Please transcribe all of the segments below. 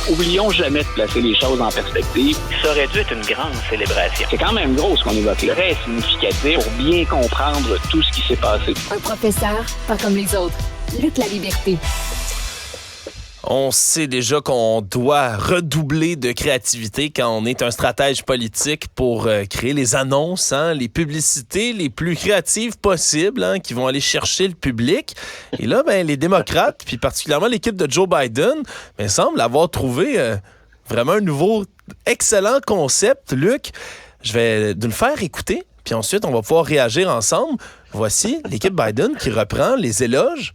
Oublions jamais de placer les choses en perspective. Ça aurait dû être une grande célébration. C'est quand même gros ce qu'on évoque là. Très significatif pour bien comprendre tout ce qui s'est passé. Un professeur, pas comme les autres. Luc La Liberté. On sait déjà qu'on doit redoubler de créativité quand on est un stratège politique pour créer les annonces, les publicités les plus créatives possibles, qui vont aller chercher le public. Et là, les démocrates, puis particulièrement l'équipe de Joe Biden, semblent avoir trouvé vraiment un nouveau excellent concept. Luc, je vais nous le faire écouter, puis ensuite on va pouvoir réagir ensemble. Voici l'équipe Biden qui reprend les éloges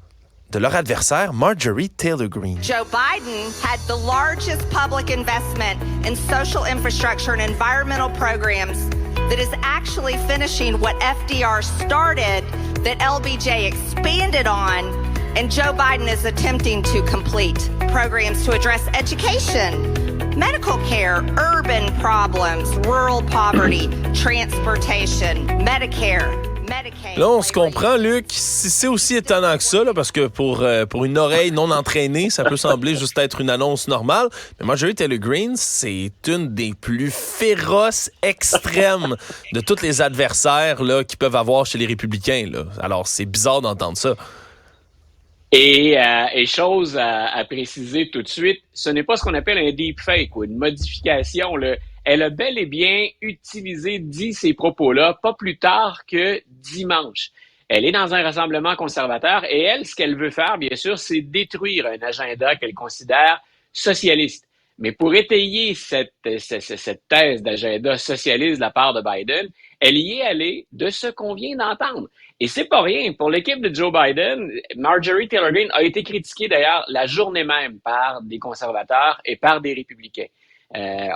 de leur adversaire, Marjorie Taylor Greene. Joe Biden had the largest public investment in social infrastructure and environmental programs that is actually finishing what FDR started, that LBJ expanded on, and Joe Biden is attempting to complete programs to address education, medical care, urban problems, rural poverty, transportation, Medicare. Là, on se comprend, Luc, si c'est aussi étonnant que ça, là, parce que pour une oreille non entraînée, ça peut sembler juste être une annonce normale, mais Marjorie Taylor Greene, c'est une des plus féroces extrêmes de tous les adversaires là, qu'ils peuvent avoir chez les républicains. Là. Alors, c'est bizarre d'entendre ça. Et chose à préciser tout de suite, ce n'est pas ce qu'on appelle un deepfake ou une modification. Là. Elle a bel et bien dit ces propos-là, pas plus tard que dimanche. Elle est dans un rassemblement conservateur et elle, ce qu'elle veut faire, bien sûr, c'est détruire un agenda qu'elle considère socialiste. Mais pour étayer cette thèse d'agenda socialiste de la part de Biden, elle y est allée de ce qu'on vient d'entendre. Et c'est pas rien. Pour l'équipe de Joe Biden, Marjorie Taylor Greene a été critiquée d'ailleurs la journée même par des conservateurs et par des républicains.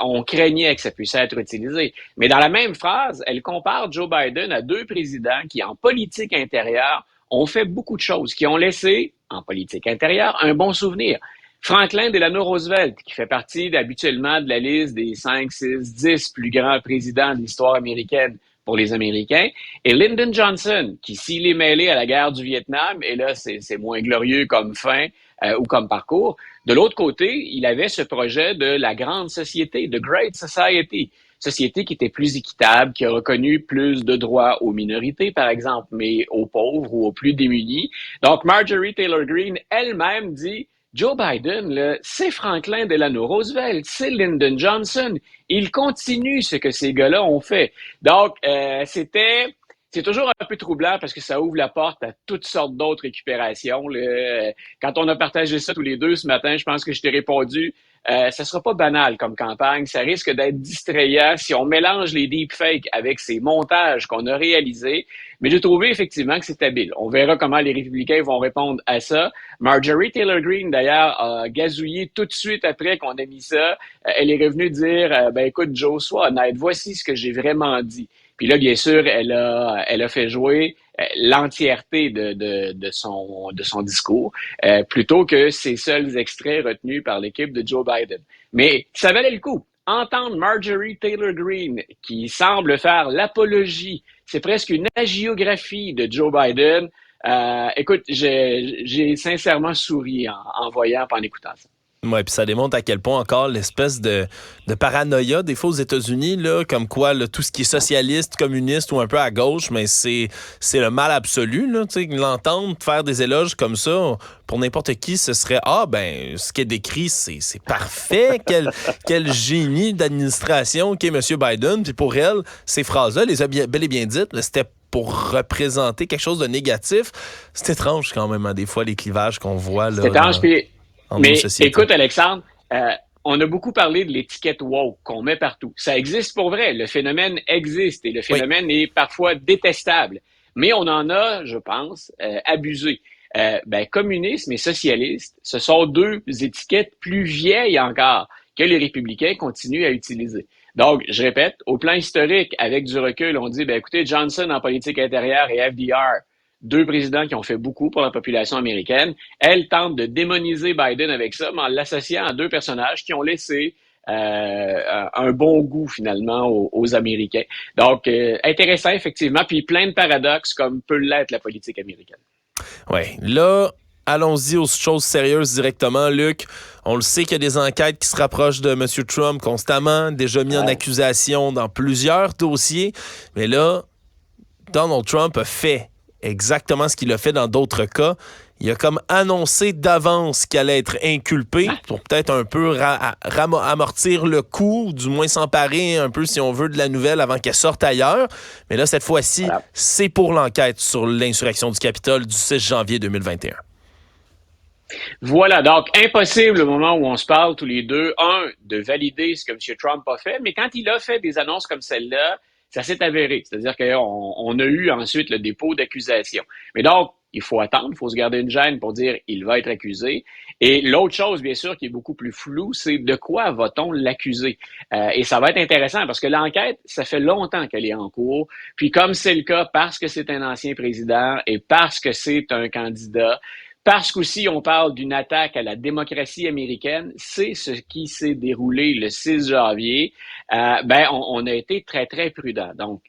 On craignait que ça puisse être utilisé. Mais dans la même phrase, elle compare Joe Biden à deux présidents qui, en politique intérieure, ont fait beaucoup de choses, qui ont laissé, en politique intérieure, un bon souvenir. Franklin Delano Roosevelt, qui fait partie habituellement de la liste des 5, 6, 10 plus grands présidents de l'histoire américaine pour les Américains, et Lyndon Johnson, qui, s'il est mêlé à la guerre du Vietnam, et là, c'est moins glorieux comme fin ou comme parcours. De l'autre côté, il avait ce projet de la grande société, de Great Society, société qui était plus équitable, qui a reconnu plus de droits aux minorités, par exemple, mais aux pauvres ou aux plus démunis. Donc, Marjorie Taylor Greene elle-même dit Joe Biden, là, c'est Franklin Delano Roosevelt, c'est Lyndon Johnson. Il continue ce que ces gars-là ont fait. Donc, c'est toujours un peu troublant parce que ça ouvre la porte à toutes sortes d'autres récupérations. Là. Quand on a partagé ça tous les deux ce matin, je pense que je t'ai répondu, ça sera pas banal comme campagne. Ça risque d'être distrayant si on mélange les deepfakes avec ces montages qu'on a réalisés. Mais j'ai trouvé effectivement que c'est habile. On verra comment les républicains vont répondre à ça. Marjorie Taylor Greene, d'ailleurs, a gazouillé tout de suite après qu'on a mis ça. Elle est revenue dire, écoute, Joe, sois honnête, voici ce que j'ai vraiment dit. Puis là, bien sûr, elle a fait jouer l'entièreté de son discours, plutôt que ces seuls extraits retenus par l'équipe de Joe Biden. Mais ça valait le coup. Entendre Marjorie Taylor Greene, qui semble faire l'apologie, c'est presque une hagiographie de Joe Biden. Écoute, j'ai sincèrement souri en voyant, en écoutant ça. Oui, puis ça démontre à quel point encore l'espèce de paranoïa des fois aux États-Unis, là, comme quoi là, tout ce qui est socialiste, communiste ou un peu à gauche, mais c'est le mal absolu. Là, l'entendre faire des éloges comme ça, pour n'importe qui, ce serait ce qui est décrit, c'est parfait. Quel génie d'administration qu'est M. Biden. Puis pour elle, ces phrases-là, les a bel et bien dites, là, c'était pour représenter quelque chose de négatif. C'est étrange quand même, des fois, les clivages qu'on voit. Là, c'est étrange, puis... Mais écoute, Alexandre, on a beaucoup parlé de l'étiquette woke qu'on met partout. Ça existe pour vrai. Le phénomène existe et le phénomène est parfois détestable. Mais on en a, je pense, abusé. Communisme et socialiste, ce sont deux étiquettes plus vieilles encore que les républicains continuent à utiliser. Donc, je répète, au plan historique, avec du recul, on dit, écoutez, Johnson en politique intérieure et FDR, deux présidents qui ont fait beaucoup pour la population américaine. Elle tente de démoniser Biden avec ça, mais en l'associant à deux personnages qui ont laissé un bon goût, finalement, aux Américains. Donc, intéressant, effectivement, puis plein de paradoxes, comme peut l'être la politique américaine. Oui. Là, allons-y aux choses sérieuses directement, Luc. On le sait qu'il y a des enquêtes qui se rapprochent de M. Trump constamment, déjà mis en accusation dans plusieurs dossiers. Mais là, Donald Trump a fait exactement ce qu'il a fait dans d'autres cas. Il a comme annoncé d'avance qu'il allait être inculpé pour peut-être un peu amortir le coup, ou du moins s'emparer un peu, si on veut, de la nouvelle avant qu'elle sorte ailleurs. Mais là, cette fois-ci, c'est pour l'enquête sur l'insurrection du Capitole du 6 janvier 2021. Voilà, donc impossible au moment où on se parle tous les deux, de valider ce que M. Trump a fait, mais quand il a fait des annonces comme celle-là, ça s'est avéré. C'est-à-dire qu'on a eu ensuite le dépôt d'accusation. Mais donc, il faut attendre, il faut se garder une gêne pour dire il va être accusé. Et l'autre chose, bien sûr, qui est beaucoup plus floue, c'est de quoi va-t-on l'accuser? Et ça va être intéressant parce que l'enquête, ça fait longtemps qu'elle est en cours. Puis comme c'est le cas parce que c'est un ancien président et parce que c'est un candidat, parce qu'aussi on parle d'une attaque à la démocratie américaine, c'est ce qui s'est déroulé le 6 janvier, on a été très, très prudent. Donc,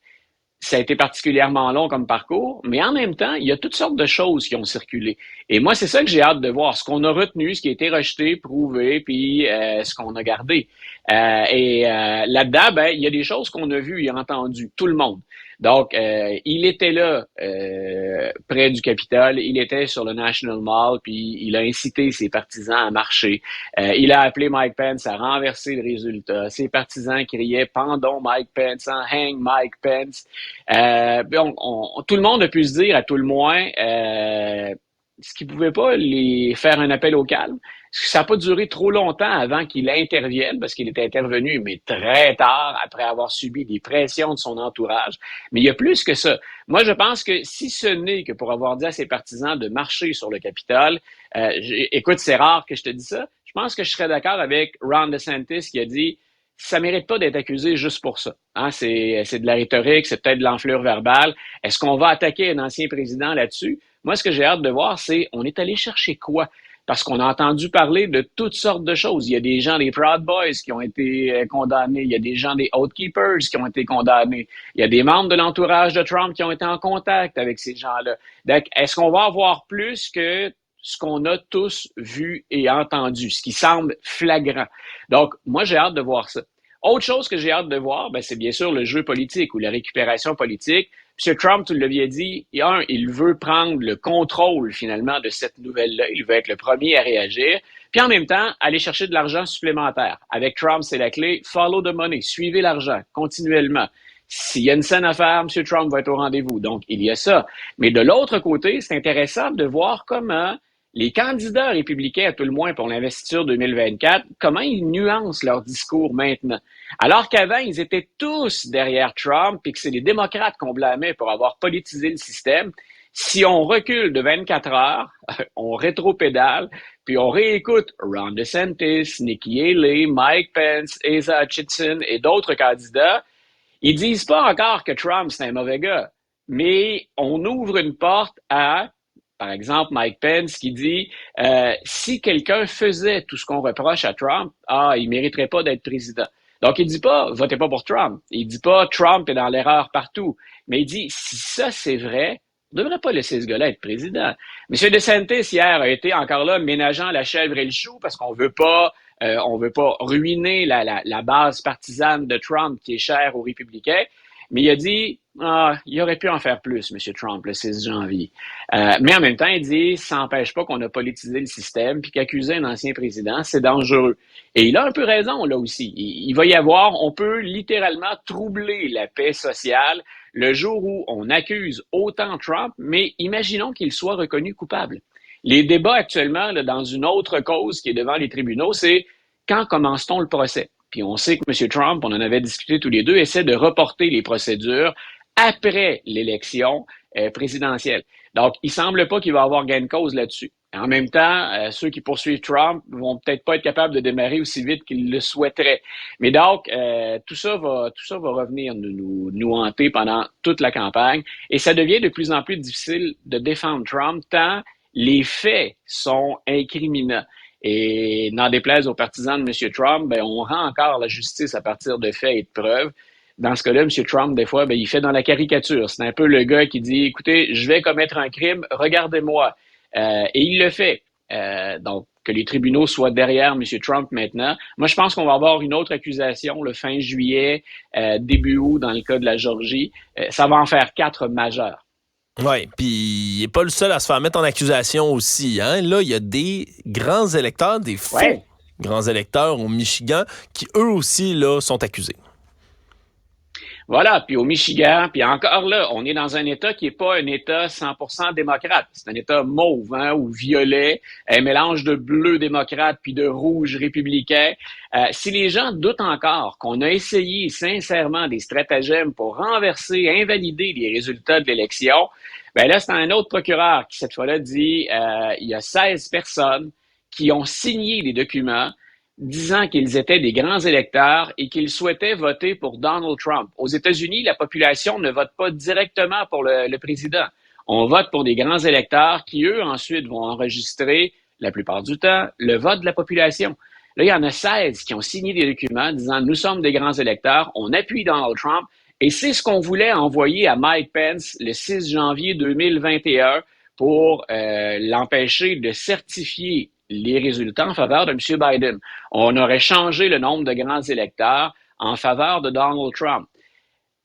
ça a été particulièrement long comme parcours, mais en même temps, il y a toutes sortes de choses qui ont circulé. Et moi, c'est ça que j'ai hâte de voir, ce qu'on a retenu, ce qui a été rejeté, prouvé, puis ce qu'on a gardé. Là-dedans, il y a des choses qu'on a vues et entendues, tout le monde. Donc, il était là, près du Capitole, il était sur le National Mall, puis il a incité ses partisans à marcher. Il a appelé Mike Pence à renverser le résultat. Ses partisans criaient « Pendons Mike Pence, hein, hang Mike Pence ». Tout le monde a pu se dire, à tout le moins, ce qu'il pouvait pas les faire un appel au calme. Ça n'a pas duré trop longtemps avant qu'il intervienne, parce qu'il était intervenu, mais très tard, après avoir subi des pressions de son entourage. Mais il y a plus que ça. Moi, je pense que si ce n'est que pour avoir dit à ses partisans de marcher sur le Capitole, écoute, c'est rare que je te dise ça, je pense que je serais d'accord avec Ron DeSantis qui a dit « ça mérite pas d'être accusé juste pour ça. Hein, c'est de la rhétorique, c'est peut-être de l'enflure verbale. Est-ce qu'on va attaquer un ancien président là-dessus? » Moi, ce que j'ai hâte de voir, c'est on est allé chercher quoi? Parce qu'on a entendu parler de toutes sortes de choses. Il y a des gens des Proud Boys qui ont été condamnés. Il y a des gens des Oath Keepers qui ont été condamnés. Il y a des membres de l'entourage de Trump qui ont été en contact avec ces gens-là. Donc, est-ce qu'on va avoir plus que ce qu'on a tous vu et entendu, ce qui semble flagrant? Donc, moi, j'ai hâte de voir ça. Autre chose que j'ai hâte de voir, c'est bien sûr le jeu politique ou la récupération politique. M. Trump, tu l'avais dit, il veut prendre le contrôle finalement de cette nouvelle-là. Il veut être le premier à réagir. Puis en même temps, aller chercher de l'argent supplémentaire. Avec Trump, c'est la clé. Follow the money. Suivez l'argent continuellement. S'il y a une scène à faire, M. Trump va être au rendez-vous. Donc, il y a ça. Mais de l'autre côté, c'est intéressant de voir comment les candidats républicains, à tout le moins pour l'investiture 2024, comment ils nuancent leur discours maintenant. Alors qu'avant, ils étaient tous derrière Trump et que c'est les démocrates qu'on blâmait pour avoir politisé le système. Si on recule de 24 heures, on rétropédale, puis on réécoute Ron DeSantis, Nikki Haley, Mike Pence, Asa Hutchinson et d'autres candidats, ils disent pas encore que Trump, c'est un mauvais gars, mais on ouvre une porte à, par exemple, Mike Pence qui dit si quelqu'un faisait tout ce qu'on reproche à Trump, il mériterait pas d'être président. Donc, il dit pas votez pas pour Trump. Il dit pas Trump est dans l'erreur partout. Mais il dit si ça c'est vrai, on ne devrait pas laisser ce gars-là être président. M. DeSantis hier a été encore là ménageant la chèvre et le chou parce qu'on veut pas ruiner la base partisane de Trump qui est chère aux républicains. Mais il a dit il aurait pu en faire plus, M. Trump, le 6 janvier. Mais en même temps, il dit ça n'empêche pas qu'on a politisé le système puis qu'accuser un ancien président, c'est dangereux. Et il a un peu raison, là aussi. Il va y avoir, on peut littéralement troubler la paix sociale le jour où on accuse autant Trump, mais imaginons qu'il soit reconnu coupable. Les débats actuellement, là, dans une autre cause qui est devant les tribunaux, c'est quand commence-t-on le procès? Puis on sait que M. Trump, on en avait discuté tous les deux, essaie de reporter les procédures après l'élection présidentielle. Donc, il semble pas qu'il va avoir gain de cause là-dessus. En même temps, ceux qui poursuivent Trump vont peut-être pas être capables de démarrer aussi vite qu'ils le souhaiteraient. Mais donc, tout ça va revenir nous hanter pendant toute la campagne. Et ça devient de plus en plus difficile de défendre Trump tant les faits sont incriminants. Et n'en déplaise aux partisans de M. Trump, on rend encore la justice à partir de faits et de preuves. Dans ce cas-là, M. Trump, des fois, il fait dans la caricature. C'est un peu le gars qui dit, écoutez, je vais commettre un crime, regardez-moi. et il le fait. Donc, que les tribunaux soient derrière M. Trump maintenant. Moi, je pense qu'on va avoir une autre accusation le fin juillet, début août, dans le cas de la Géorgie. Ça va en faire 4 majeures. Oui, puis il n'est pas le seul à se faire mettre en accusation aussi. Hein? Là, il y a des grands électeurs, des faux grands électeurs au Michigan qui, eux aussi, là, sont accusés. Voilà, puis au Michigan, puis encore là, on est dans un État qui n'est pas un État 100% démocrate. C'est un État mauve, hein, ou violet, un mélange de bleu démocrate puis de rouge républicain. Si les gens doutent encore qu'on a essayé sincèrement des stratagèmes pour renverser, invalider les résultats de l'élection, ben là, c'est un autre procureur qui, cette fois-là, dit il y a 16 personnes qui ont signé des documents disant qu'ils étaient des grands électeurs et qu'ils souhaitaient voter pour Donald Trump. Aux États-Unis, la population ne vote pas directement pour le président. On vote pour des grands électeurs qui, eux, ensuite vont enregistrer, la plupart du temps, le vote de la population. Là, il y en a 16 qui ont signé des documents disant « Nous sommes des grands électeurs, on appuie Donald Trump ». Et c'est ce qu'on voulait envoyer à Mike Pence le 6 janvier 2021 pour l'empêcher de certifier les résultats en faveur de M. Biden. On aurait changé le nombre de grands électeurs en faveur de Donald Trump.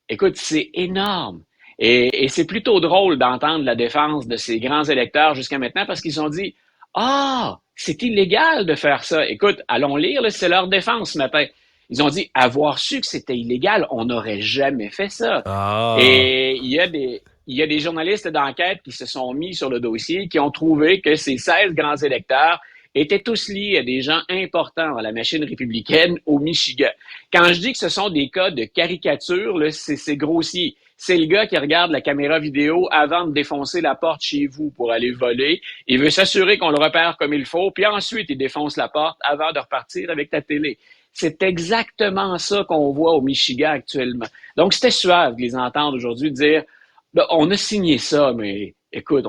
Écoute, c'est énorme. Et c'est plutôt drôle d'entendre la défense de ces grands électeurs jusqu'à maintenant parce qu'ils ont dit « Ah, c'est illégal de faire ça. » Écoute, allons lire, là, c'est leur défense ce matin. Ils ont dit « Avoir su que c'était illégal, on n'aurait jamais fait ça. Ah. » Et il y a des journalistes d'enquête qui se sont mis sur le dossier, qui ont trouvé que ces 16 grands électeurs étaient tous liés à des gens importants dans la machine républicaine au Michigan. Quand je dis que ce sont des cas de caricature, là, c'est grossier. C'est le gars qui regarde la caméra vidéo avant de défoncer la porte chez vous pour aller voler. Il veut s'assurer qu'on le repère comme il faut, puis ensuite il défonce la porte avant de repartir avec ta télé. C'est exactement ça qu'on voit au Michigan actuellement. Donc, c'était suave de les entendre aujourd'hui dire « On a signé ça, mais écoute,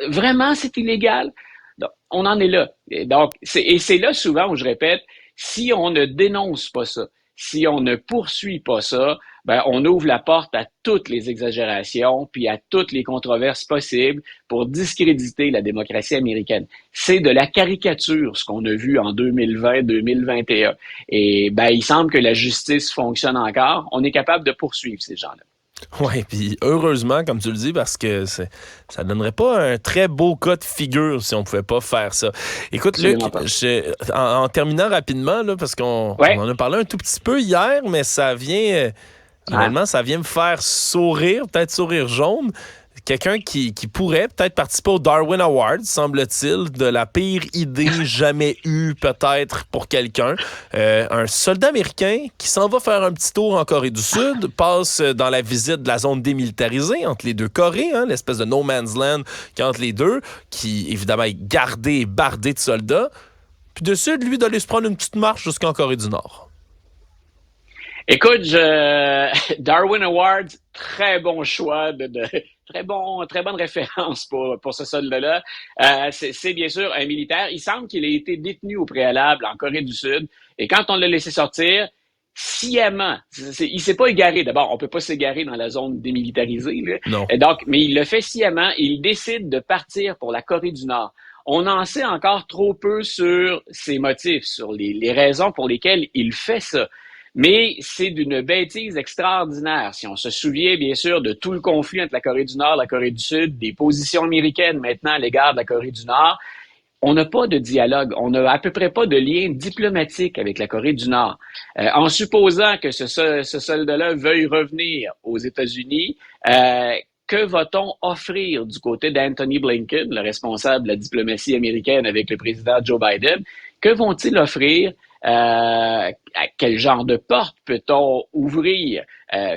vraiment, c'est illégal? » Donc, on en est là. Et c'est là souvent où je répète, si on ne dénonce pas ça, si on ne poursuit pas ça, ben on ouvre la porte à toutes les exagérations puis à toutes les controverses possibles pour discréditer la démocratie américaine. C'est de la caricature ce qu'on a vu en 2020-2021. Et ben il semble que la justice fonctionne encore. On est capable de poursuivre ces gens-là. Oui, puis heureusement, comme tu le dis, parce que ça donnerait pas un très beau cas de figure si on pouvait pas faire ça. Écoute, Luc, en terminant rapidement, là, parce qu'on on en a parlé un tout petit peu hier, mais ça vient, finalement, ça vient me faire sourire, peut-être sourire jaune. Quelqu'un qui pourrait peut-être participer au Darwin Award, semble-t-il, de la pire idée jamais eue peut-être pour quelqu'un. Un soldat américain qui s'en va faire un petit tour en Corée du Sud, passe dans la visite de la zone démilitarisée entre les deux Corées, hein, l'espèce de no man's land qui entre les deux, qui évidemment est gardé et bardé de soldats, puis décide, lui, d'aller se prendre une petite marche jusqu'en Corée du Nord. Écoute, Darwin Awards, très bon choix, très bonne référence pour ce soldat-là. C'est bien sûr un militaire. Il semble qu'il ait été détenu au préalable en Corée du Sud. Et quand on l'a laissé sortir, sciemment, il s'est pas égaré. D'abord, on peut pas s'égarer dans la zone démilitarisée, là. Non. Donc, mais il le fait sciemment. Il décide de partir pour la Corée du Nord. On en sait encore trop peu sur ses motifs, sur les raisons pour lesquelles il fait ça. Mais c'est d'une bêtise extraordinaire. Si on se souvient, bien sûr, de tout le conflit entre la Corée du Nord et la Corée du Sud, des positions américaines maintenant à l'égard de la Corée du Nord, on n'a pas de dialogue. On n'a à peu près pas de lien diplomatique avec la Corée du Nord. En supposant que ce soldat-là veuille revenir aux États-Unis, que va-t-on offrir du côté d'Anthony Blinken, le responsable de la diplomatie américaine avec le président Joe Biden? Que vont-ils offrir? Quel genre de porte peut-on ouvrir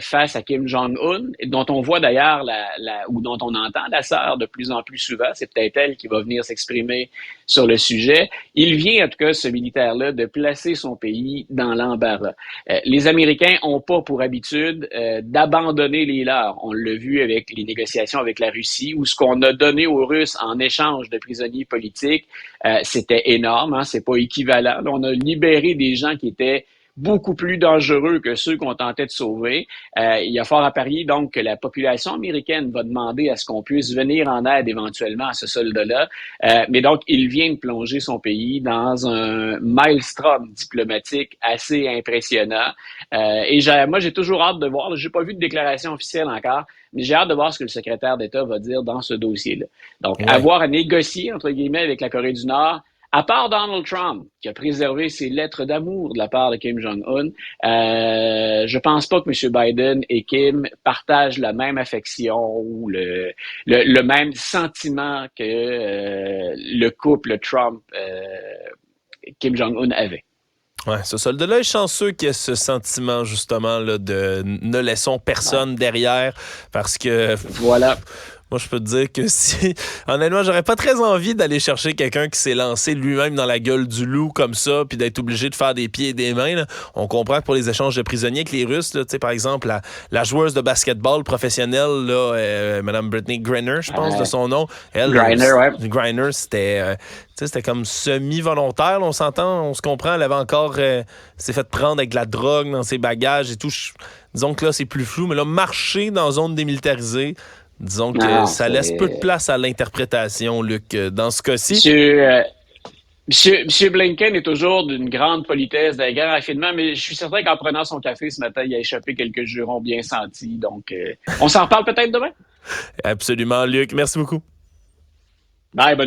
face à Kim Jong-un, dont on voit d'ailleurs ou dont on entend la sœur de plus en plus souvent, c'est peut-être elle qui va venir s'exprimer sur le sujet. Il vient en tout cas, ce militaire-là, de placer son pays dans l'embarras. Les Américains n'ont pas pour habitude d'abandonner les leurs. On l'a vu avec les négociations avec la Russie, où ce qu'on a donné aux Russes en échange de prisonniers politiques, c'était énorme, hein, c'est pas équivalent. On a libéré des gens qui étaient beaucoup plus dangereux que ceux qu'on tentait de sauver. Il y a fort à parier donc que la population américaine va demander à ce qu'on puisse venir en aide éventuellement à ce soldat-là. Mais donc, il vient de plonger son pays dans un maelstrom diplomatique assez impressionnant. Et moi, j'ai toujours hâte de voir, j'ai pas vu de déclaration officielle encore, mais j'ai hâte de voir ce que le secrétaire d'État va dire dans ce dossier-là. Donc, avoir à négocier, entre guillemets, avec la Corée du Nord, à part Donald Trump, qui a préservé ses lettres d'amour de la part de Kim Jong-un, je pense pas que M. Biden et Kim partagent la même affection ou le même sentiment que le couple Trump-Kim Jong-un avait. Ouais, ce soldat-là est chanceux qu'il y ait ce sentiment, justement, là, de ne laissons personne derrière, parce que... Voilà. Moi, je peux te dire que si... Honnêtement, j'aurais pas très envie d'aller chercher quelqu'un qui s'est lancé lui-même dans la gueule du loup comme ça, puis d'être obligé de faire des pieds et des mains. Là. On comprend que pour les échanges de prisonniers avec les Russes, là, par exemple, la joueuse de basketball professionnelle, là, Mme Brittany Griner, je pense, de son nom. Elle, Griner, c'était comme semi-volontaire. Là, on s'entend, on se comprend. Elle avait encore... s'est fait prendre avec de la drogue dans ses bagages et tout. Disons que là, c'est plus flou. Mais là, marcher dans zone démilitarisée... Disons que ça laisse peu de place à l'interprétation, Luc, dans ce cas-ci. Monsieur Blinken est toujours d'une grande politesse, d'un grand raffinement, mais je suis certain qu'en prenant son café ce matin, il a échappé quelques jurons bien sentis. Donc, on s'en reparle peut-être demain? Absolument, Luc. Merci beaucoup. Bye, bonne journée.